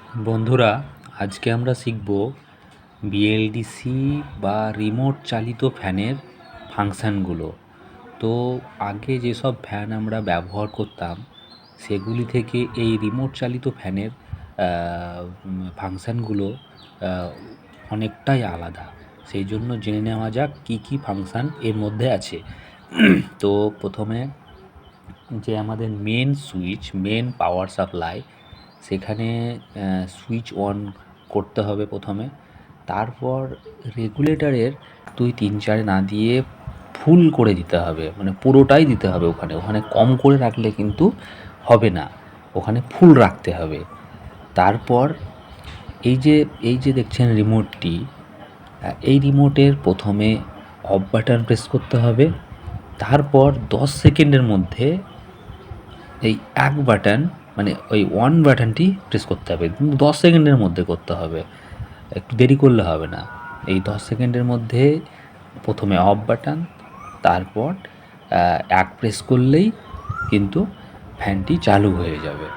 বন্ধুরা, আজকে আমরা শিখব বিএলডিসি বা রিমোট চালিত ফ্যানের ফাংশানগুলো। তো আগে যেসব ফ্যান আমরা ব্যবহার করতাম সেগুলি থেকে এই রিমোট চালিত ফ্যানের ফাংশানগুলো অনেকটাই আলাদা। সেই জন্য জেনে নেওয়া যাক কী কী ফাংশান এর মধ্যে আছে। তো প্রথমে যে আমাদের মেন পাওয়ার সাপ্লাই, সেখানে সুইচ অন করতে হবে প্রথমে। তারপর রেগুলেটরের 2 3 4 না দিয়ে ফুল করে দিতে হবে, মানে পুরোটাই দিতে হবে। ওখানে ওখানে কম করে রাখলে কিন্তু হবে না, ওখানে ফুল রাখতে হবে। তারপর এই যে দেখছেন রিমোটটি, এই রিমোটের প্রথমে অফ বাটন প্রেস করতে হবে। তারপর 10 সেকেন্ডের মধ্যে এই এক বাটন, মানে ওই অন বাটনটি প্রেস করতে হবে, কিন্তু 10 সেকেন্ডের মধ্যে করতে হবে, একটু দেরি করলে হবে না। এই 10 সেকেন্ডের মধ্যে প্রথমে অফ বাটন, তারপর এক প্রেস করলেই কিন্তু ফ্যানটি চালু হয়ে যাবে।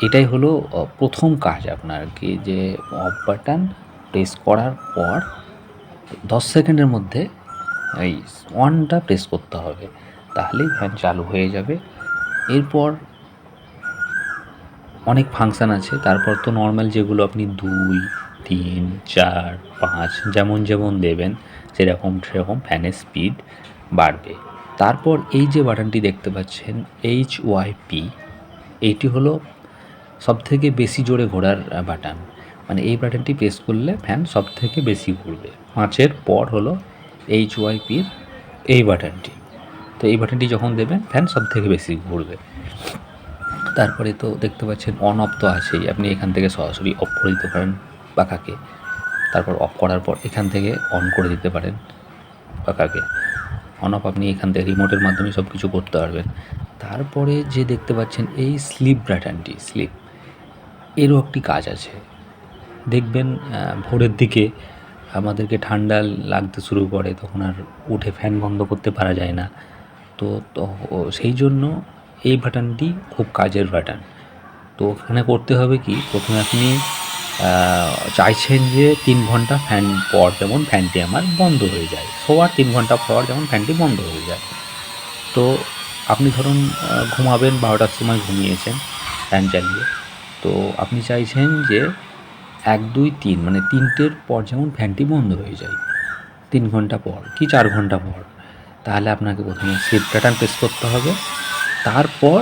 এটাই হলো প্রথম কাজ আপনার, কি যে অফ বাটন প্রেস করার পর 10 সেকেন্ডের মধ্যে এই অনটা প্রেস করতে হবে, তাহলেই ফ্যান চালু হয়ে যাবে। এরপর অনেক ফাংশান আছে। তারপর তো নর্মাল যেগুলো আপনি 2 3 4 5 যেমন দেবেন সেরকম ফ্যানের স্পিড বাড়বে। তারপর এই যে বাটনটি দেখতে পাচ্ছেন HYP, এইটি হলো সবথেকে বেশি জোরে ঘোরার বাটন। মানে এই বাটনটি প্রেস করলে ফ্যান সবথেকে বেশি ঘুরবে। 5-এর পর হলো HYPর এই বাটনটি। তো এই বাটনটি যখন দেবেন ফ্যান সবথেকে বেশি ঘুরবে। তারপরে তো দেখতে পাচ্ছেন অন অফ তো আছেই, আপনি এখান থেকে সরাসরি অফ করে দিতে পারেন পাখাকে। তারপর অফ করার পর এখান থেকে অন করে দিতে পারেন পাখাকে। অন অফ আপনি এখান থেকে রিমোটের মাধ্যমে সব কিছু করতে পারবেন। তারপরে যে দেখতে পাচ্ছেন এই স্লিপ বাটনটি, এরও একটি কাজ আছে। দেখবেন ভোরের দিকে আমাদেরকে ঠান্ডা লাগতে শুরু করে, তখন আর উঠে ফ্যান বন্ধ করতে পারা যায় না। তো সেই জন্য এই বাটনটি খুব কাজের বাটন। তো ওখানে করতে হবে কি, প্রথমে আপনি চাইছেন যে 3 ঘন্টা ফ্যান পর যেমন ফ্যানটি আমার বন্ধ হয়ে যায়, শোয়ার 3 ঘন্টা পর যেমন ফ্যানটি বন্ধ হয়ে যায়। তো আপনি ধরুন ঘুমাবেন, 12টার সময় ঘুমিয়েছেন ফ্যান চালিয়ে, তো আপনি চাইছেন যে 1 2 3 মানে 3টের পর যেমন ফ্যানটি বন্ধ হয়ে যায়, 3 ঘন্টা পর কি 4 ঘন্টা পর। তাহলে আপনাকে প্রথমে শিফট বাটন প্রেস করতে হবে। তারপর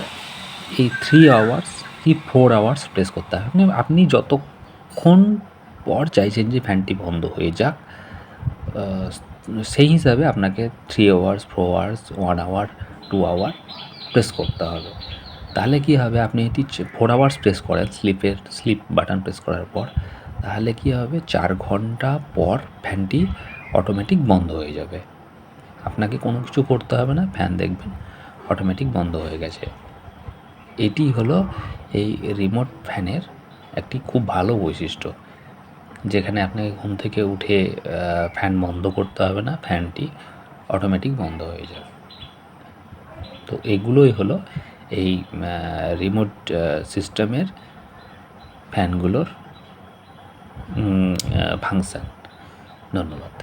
এই 3 আওয়ার্স কি 4 আওয়ার্স প্রেস করতে হবে। আপনি যতক্ষণ পর চাইছেন যে ফ্যানটি বন্ধ হয়ে যাক, সেই হিসাবে আপনাকে 3 hours 4 hours 1 hour 2 hour press করতে হবে। তাহলে কী হবে, আপনি যদি 4 আওয়ার্স প্রেস করেন স্লিপ বাটন প্রেস করার পর, তাহলে কী হবে, 4 ঘন্টা পর ফ্যানটি অটোমেটিক বন্ধ হয়ে যাবে। আপনাকে কোনো কিছু করতে হবে না, ফ্যান দেখবেন অটোমেটিক বন্ধ হয়ে গেছে। এটি হলো এই রিমোট ফ্যানের একটি খুব ভালো বৈশিষ্ট্য, যেখানে আপনাকে ঘুম থেকে উঠে ফ্যান বন্ধ করতে হবে না, ফ্যানটি অটোমেটিক বন্ধ হয়ে যাবে। তো এগুলোই হলো এই রিমোট সিস্টেমের ফ্যানগুলোর ফাংশান। ধন্যবাদ।